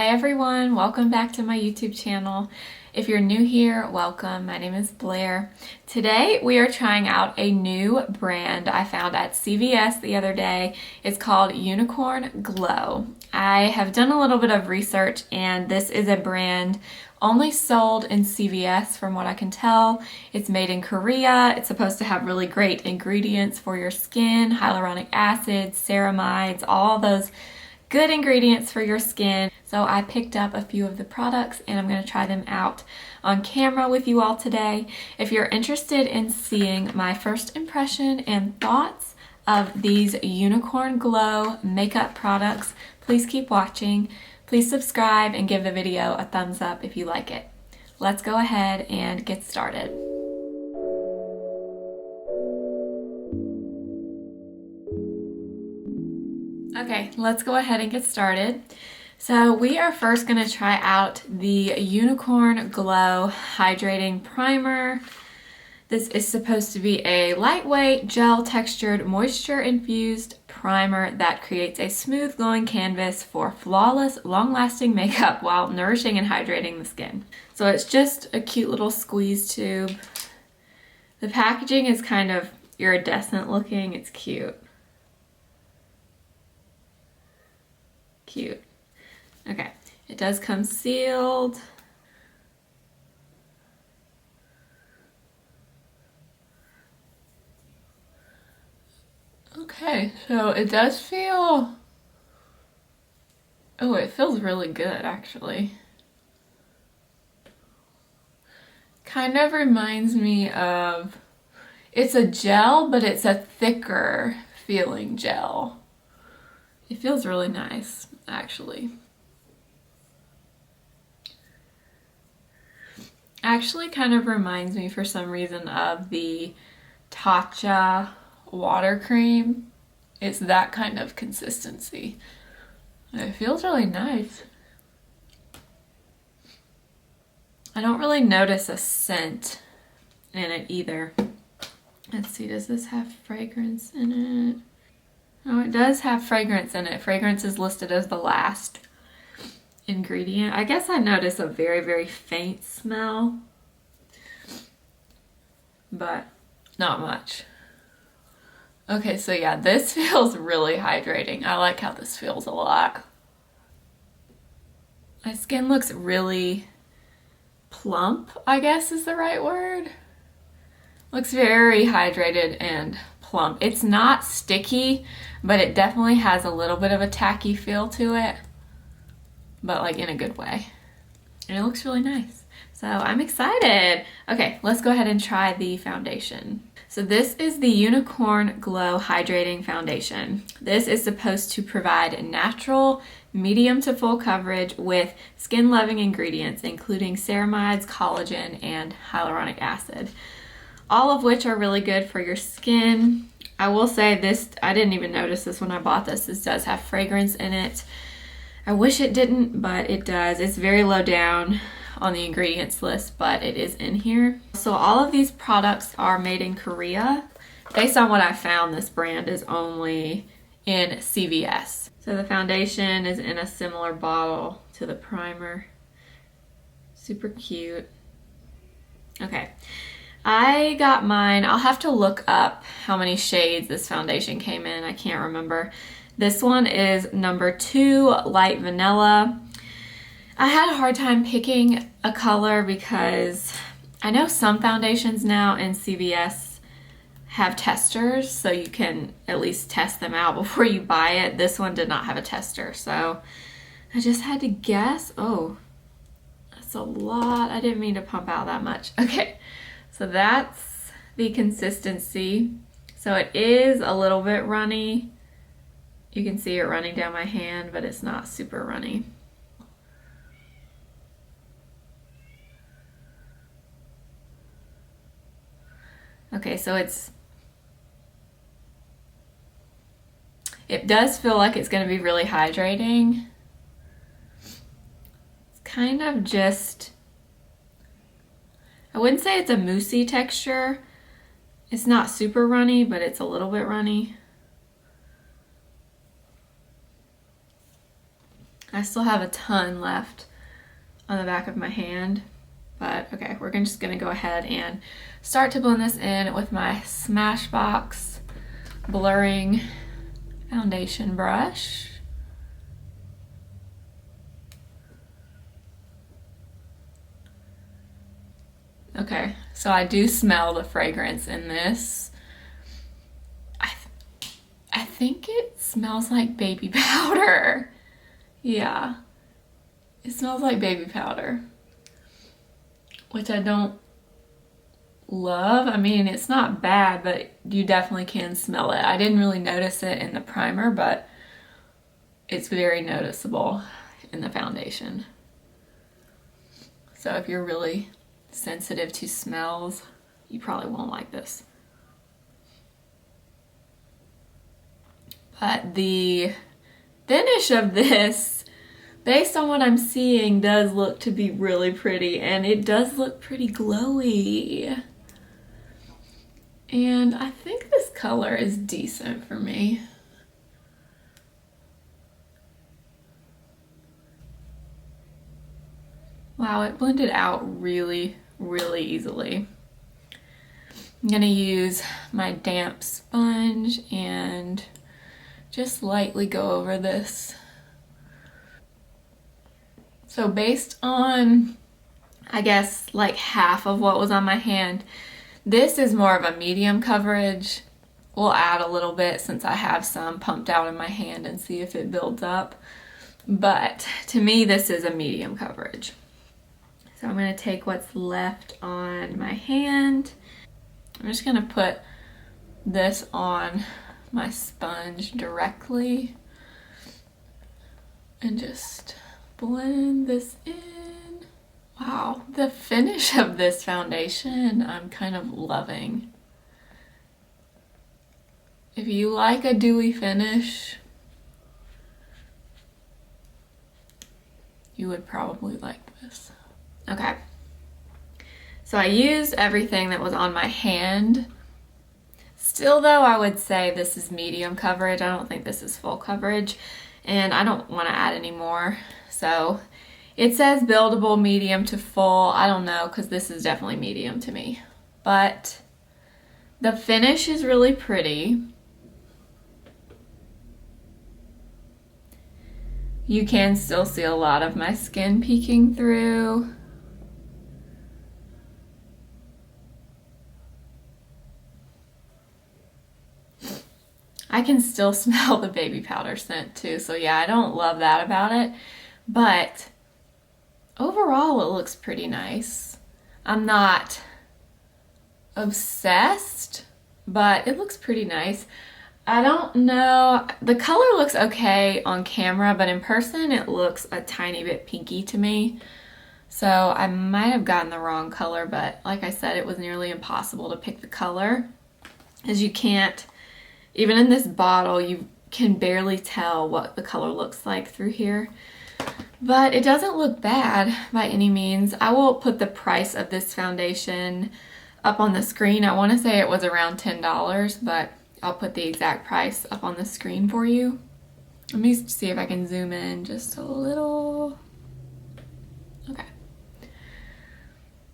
Hi everyone, welcome back to my YouTube channel. If you're new here, welcome. My name is Blair. Today we are trying out a new brand I found at CVS the other day. It's called Unicorn Glo. I have done a little bit of research and this is a brand only sold in CVS from what I can tell. It's made in Korea. It's supposed to have really great ingredients for your skin, hyaluronic acid, ceramides, all those good ingredients for your skin. So I picked up a few of the products and I'm going to try them out on camera with you all today. If you're interested in seeing my first impression and thoughts of these Unicorn Glo makeup products, please keep watching. Please subscribe and give the video a thumbs up if you like it. Let's go ahead and get started. Okay, let's go ahead and get started. So we are first going to try out the Unicorn Glo Hydrating Primer. This is supposed to be a lightweight, gel-textured, moisture-infused primer that creates a smooth, glowing canvas for flawless, long-lasting makeup while nourishing and hydrating the skin. So it's just a cute little squeeze tube. The packaging is kind of iridescent looking. It's cute. Cute. Okay, it does come sealed. Okay, so it does feel, oh, it feels really good actually. Kind of reminds me of, it's a gel, but it's a thicker feeling gel. It feels really nice, actually. Actually kind of reminds me for some reason of the Tatcha water cream. It's that kind of consistency. It feels really nice. I don't really notice a scent in it either. Let's see, does this have fragrance in it? Oh, it does have fragrance in it. Fragrance is listed as the last ingredient. I guess I notice a very, very faint smell, but not much. Okay, so yeah, this feels really hydrating. I like how this feels a lot. My skin looks really plump, I guess is the right word. Looks very hydrated and plump. It's not sticky, but it definitely has a little bit of a tacky feel to it, but like in a good way. And it looks really nice. So I'm excited. Okay, let's go ahead and try the foundation. So this is the Unicorn Glo Hydrating Foundation. This is supposed to provide natural, medium to full coverage with skin-loving ingredients, including ceramides, collagen, and hyaluronic acid, all of which are really good for your skin. I will say this, I didn't even notice this when I bought this. This does have fragrance in it. I wish it didn't, but it does. It's very low down on the ingredients list, but it is in here. So all of these products are made in Korea. Based on what I found, this brand is only in CVS. So the foundation is in a similar bottle to the primer. Super cute. Okay. I got mine. I'll have to look up how many shades this foundation came in. I can't remember. This one is number 2, light vanilla. I had a hard time picking a color because I know some foundations now in CVS have testers, so you can at least test them out before you buy it. This one did not have a tester, so I just had to guess. Oh, that's a lot. I didn't mean to pump out that much. Okay. So that's the consistency. So it is a little bit runny. You can see it running down my hand, but it's not super runny. Okay, so it does feel like it's going to be really hydrating. It's kind of just, I wouldn't say it's a moussey texture. It's not super runny, but it's a little bit runny. I still have a ton left on the back of my hand. But okay, we're just gonna go ahead and start to blend this in with my Smashbox blurring foundation brush. Okay, so I do smell the fragrance in this. I think it smells like baby powder. Yeah, it smells like baby powder, which I don't love. I mean, it's not bad, but you definitely can smell it. I didn't really notice it in the primer, but it's very noticeable in the foundation. So if you're really sensitive to smells, you probably won't like this. But the finish of this, based on what I'm seeing, does look to be really pretty, and it does look pretty glowy. And I think this color is decent for me. Wow, it blended out really, really easily. I'm gonna use my damp sponge and just lightly go over this. So based on, I guess, like half of what was on my hand, this is more of a medium coverage. We'll add a little bit since I have some pumped out in my hand and see if it builds up. But to me, this is a medium coverage. So I'm gonna take what's left on my hand. I'm just gonna put this on my sponge directly and just blend this in. Wow, the finish of this foundation I'm kind of loving. If you like a dewy finish, you would probably like this. Okay, so I used everything that was on my hand. Still though, I would say this is medium coverage. I don't think this is full coverage, and I don't want to add any more. So it says buildable medium to full. I don't know, because this is definitely medium to me. But the finish is really pretty. You can still see a lot of my skin peeking through. I can still smell the baby powder scent too, so yeah, I don't love that about it, but overall it looks pretty nice. I'm not obsessed, but it looks pretty nice. I don't know, the color looks okay on camera, but in person it looks a tiny bit pinky to me. So I might have gotten the wrong color, but like I said, it was nearly impossible to pick the color, as you can't, even in this bottle, you can barely tell what the color looks like through here. But it doesn't look bad by any means. I will put the price of this foundation up on the screen. I want to say it was around $10, but I'll put the exact price up on the screen for you. Let me see if I can zoom in just a little. Okay.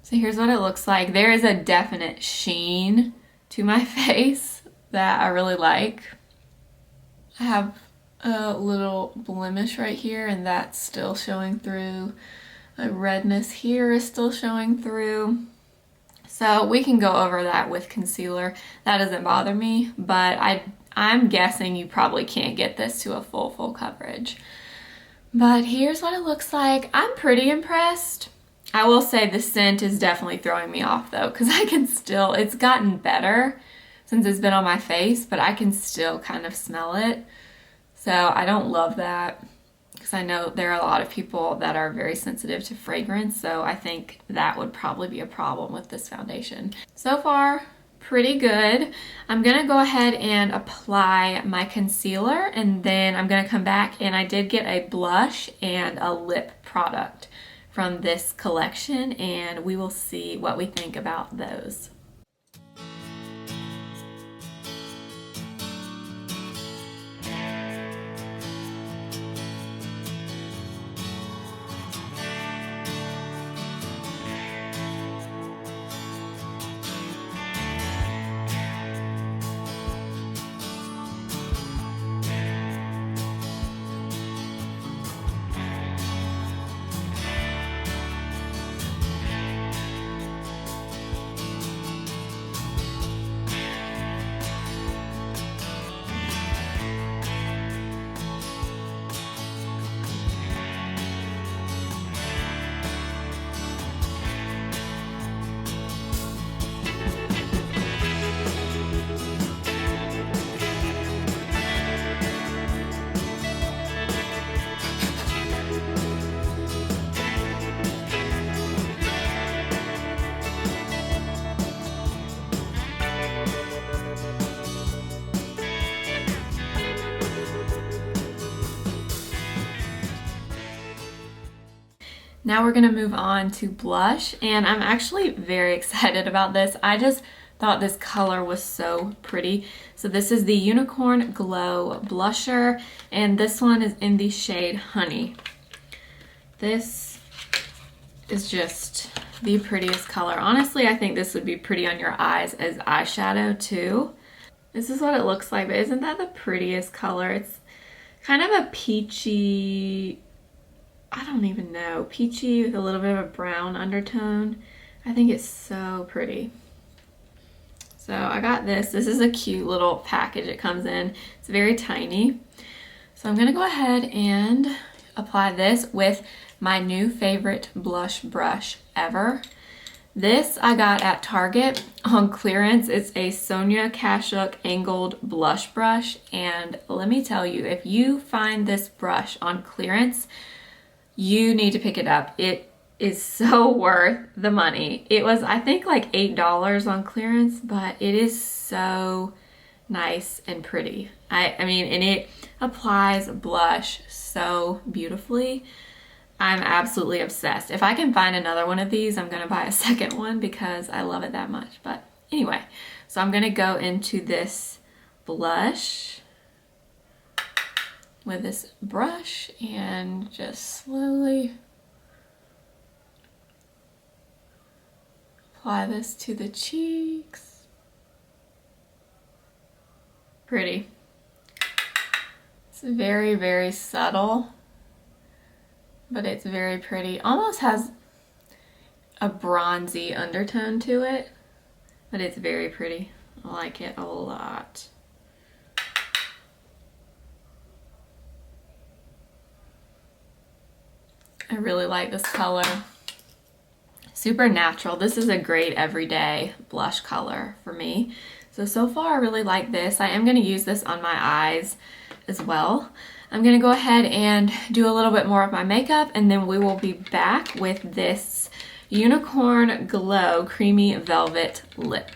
So here's what it looks like. There is a definite sheen to my face that I really like. I have a little blemish right here, and that's still showing through. The redness here is still showing through. So we can go over that with concealer. That doesn't bother me, but I'm guessing you probably can't get this to a full coverage. But here's what it looks like. I'm pretty impressed. I will say the scent is definitely throwing me off though, because I can still, it's gotten better since it's been on my face, but I can still kind of smell it. So I don't love that, because I know there are a lot of people that are very sensitive to fragrance, so I think that would probably be a problem with this foundation. So far, pretty good. I'm gonna go ahead and apply my concealer, and then I'm gonna come back, and I did get a blush and a lip product from this collection, and we will see what we think about those. Now we're gonna move on to blush, and I'm actually very excited about this. I just thought this color was so pretty. So this is the Unicorn Glow Blusher, and this one is in the shade Honey. This is just the prettiest color. Honestly, I think this would be pretty on your eyes as eyeshadow too. This is what it looks like, but isn't that the prettiest color? It's kind of a peachy, I don't even know, peachy with a little bit of a brown undertone. I think it's so pretty. So I got this. This is a cute little package it comes in. It's very tiny. So I'm gonna go ahead and apply this with my new favorite blush brush ever. This I got at Target on clearance. It's a Sonia Kashuk angled blush brush, and let me tell you, if you find this brush on clearance, you need to pick it up. It is so worth the money. It was, I think, like $8 on clearance, but it is so nice and pretty. I mean, and it applies blush so beautifully. I'm absolutely obsessed. If I can find another one of these, I'm gonna buy a second one because I love it that much. But anyway, so I'm gonna go into this blush with this brush and just slowly apply this to the cheeks. Pretty. It's very, very subtle, but it's very pretty. Almost has a bronzy undertone to it, but it's very pretty. I like it a lot. I really like this color. Super natural. This is a great everyday blush color for me. So far I really like this. I am going to use this on my eyes as well. I'm going to go ahead and do a little bit more of my makeup, and then we will be back with this Unicorn Glow Creamy Velvet Lip.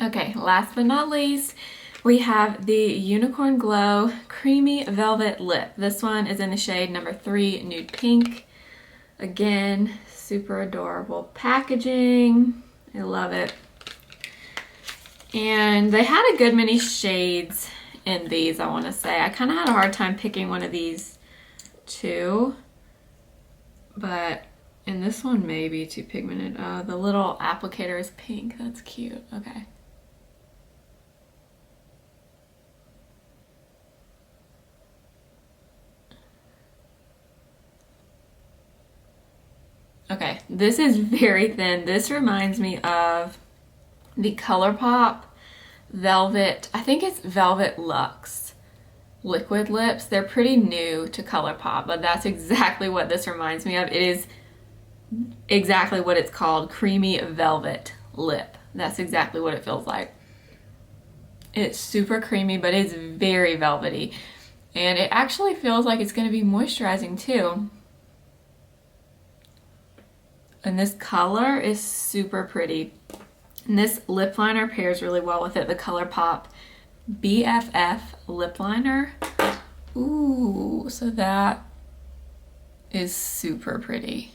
Okay, last but not least, we have the Unicorn Glow Creamy Velvet Lip. This one is in the shade number 3, Nude Pink. Again, super adorable packaging. I love it. And they had a good many shades in these, I want to say. I kind of had a hard time picking one of these too, but in this one maybe too pigmented. Oh, the little applicator is pink. That's cute. Okay. Okay, this is very thin. This reminds me of the ColourPop Velvet, I think it's Velvet Luxe liquid lips. They're pretty new to ColourPop, but that's exactly what this reminds me of. It is exactly what it's called, Creamy Velvet Lip. That's exactly what it feels like. It's super creamy, but it's very velvety. And it actually feels like it's going to be moisturizing too. And this color is super pretty. And this lip liner pairs really well with it, the ColourPop BFF lip liner. Ooh, so that is super pretty.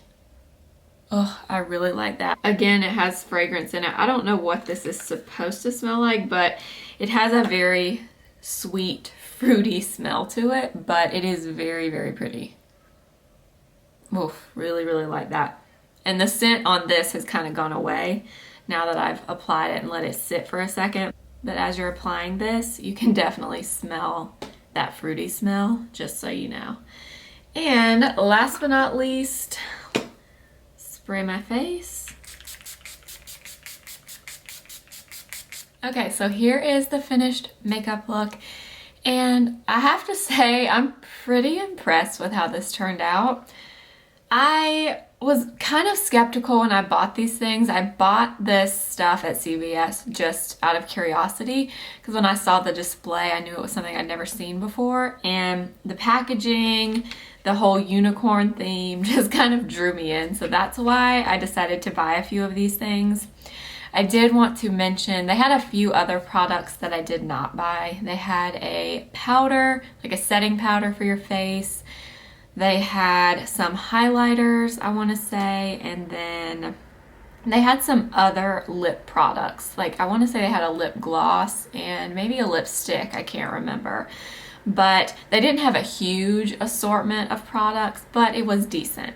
Oh, I really like that. Again, it has fragrance in it. I don't know what this is supposed to smell like, but it has a very sweet, fruity smell to it, but it is very, very pretty. Oof, really, really like that. And the scent on this has kind of gone away now that I've applied it and let it sit for a second. But as you're applying this, you can definitely smell that fruity smell, just so you know. And last but not least, spray my face. Okay, so here is the finished makeup look. And I have to say, I'm pretty impressed with how this turned out. I was kind of skeptical when I bought these things. I bought this stuff at CVS just out of curiosity, because when I saw the display, I knew it was something I'd never seen before, and the packaging, the whole unicorn theme just kind of drew me in. So that's why I decided to buy a few of these things. I did want to mention, they had a few other products that I did not buy. They had a powder, like a setting powder for your face. They had some highlighters, I want to say, and then they had some other lip products. Like, I want to say they had a lip gloss and maybe a lipstick, I can't remember. But they didn't have a huge assortment of products, but it was decent.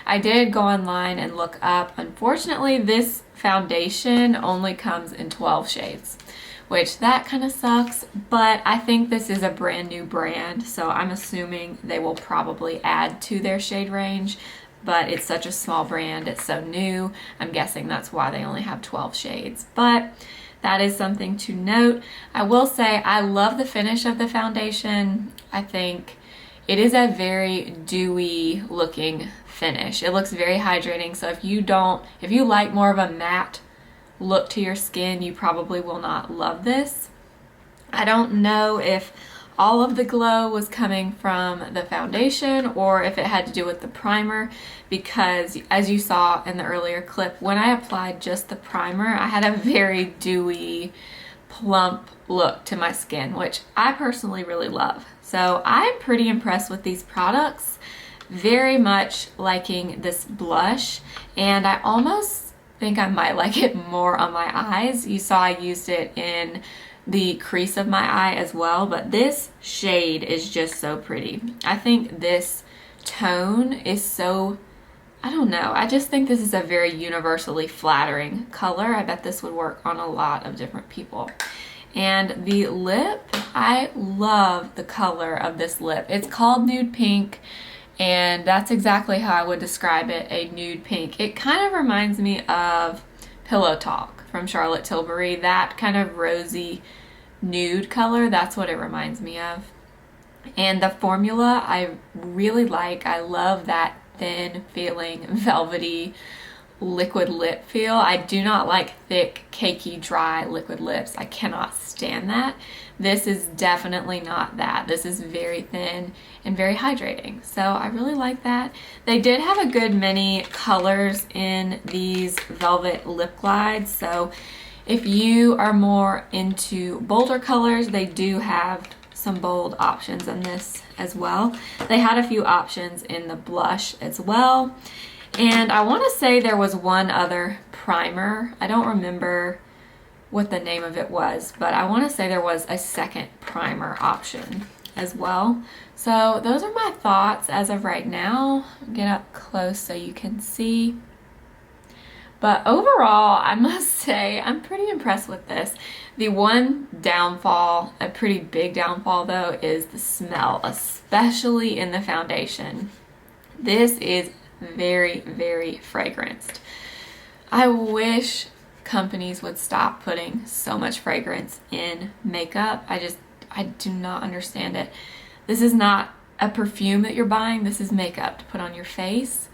I did go online and look up. Unfortunately, this foundation only comes in 12 shades. Which that kind of sucks, but I think this is a brand new brand, so I'm assuming they will probably add to their shade range, but it's such a small brand, it's so new, I'm guessing that's why they only have 12 shades, but that is something to note. I will say I love the finish of the foundation. I think it is a very dewy looking finish. It looks very hydrating, so if you like more of a matte look to your skin, you probably will not love this. I don't know if all of the glow was coming from the foundation or if it had to do with the primer, because as you saw in the earlier clip, when I applied just the primer, I had a very dewy, plump look to my skin, which I personally really love. So I'm pretty impressed with these products, very much liking this blush, and I almost think I might like it more on my eyes. You saw I used it in the crease of my eye as well, but this shade is just so pretty. I think this tone is so, I don't know, I just think this is a very universally flattering color. I bet this would work on a lot of different people. And the lip, I love the color of this lip. It's called Nude Pink, and that's exactly how I would describe it, a nude pink. It kind of reminds me of Pillow Talk from Charlotte Tilbury, that kind of rosy nude color, that's what it reminds me of. And the formula I really like. I love that thin feeling, velvety liquid lip feel. I do not like thick, cakey, dry liquid lips. I cannot stand that. This is definitely not that. This is very thin and very hydrating. So I really like that. They did have a good many colors in these velvet lip glides. So If you are more into bolder colors, they do have some bold options in this as well. They had a few options in the blush as well. And I want to say there was one other primer. I don't remember what the name of it was, but I want to say there was a second primer option as well. So those are my thoughts as of right now. Get up close so you can see. But overall, I must say I'm pretty impressed with this. The one downfall, a pretty big downfall though, is the smell, especially in the foundation. This is very, very fragranced. I wish companies would stop putting so much fragrance in makeup. I do not understand it. This is not a perfume that you're buying. This is makeup to put on your face.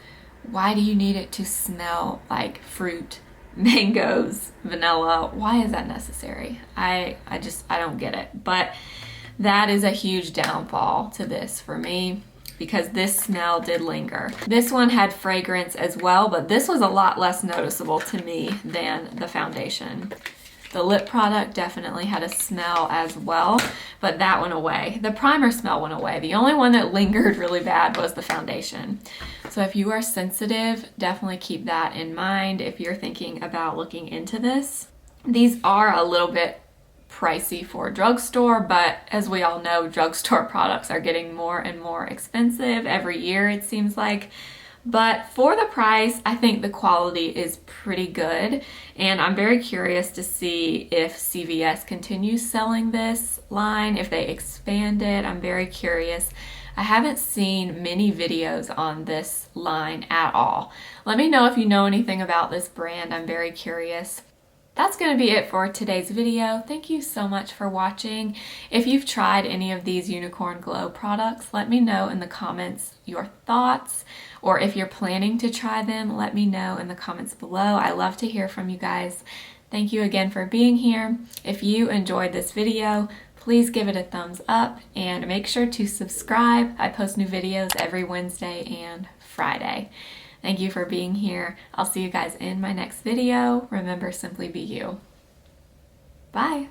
Why do you need it to smell like fruit, mangoes, vanilla? Why is that necessary? I don't get it. But that is a huge downfall to this for me, because this smell did linger. This one had fragrance as well, but this was a lot less noticeable to me than the foundation. The lip product definitely had a smell as well, but that went away. The primer smell went away. The only one that lingered really bad was the foundation. So if you are sensitive, definitely keep that in mind if you're thinking about looking into this. These are a little bit pricey for a drugstore, but as we all know, drugstore products are getting more and more expensive every year, it seems like. But for the price, I think the quality is pretty good, and I'm very curious to see if CVS continues selling this line, if they expand it. I'm very curious. I haven't seen many videos on this line at all. Let me know if you know anything about this brand. I'm very curious. That's going to be it for today's video. Thank you so much for watching. If you've tried any of these Unicorn Glo products, let me know in the comments your thoughts, or if you're planning to try them, let me know in the comments below. I love to hear from you guys. Thank you again for being here. If you enjoyed this video, please give it a thumbs up and make sure to subscribe. I post new videos every Wednesday and Friday. Thank you for being here. I'll see you guys in my next video. Remember, simply be you. Bye.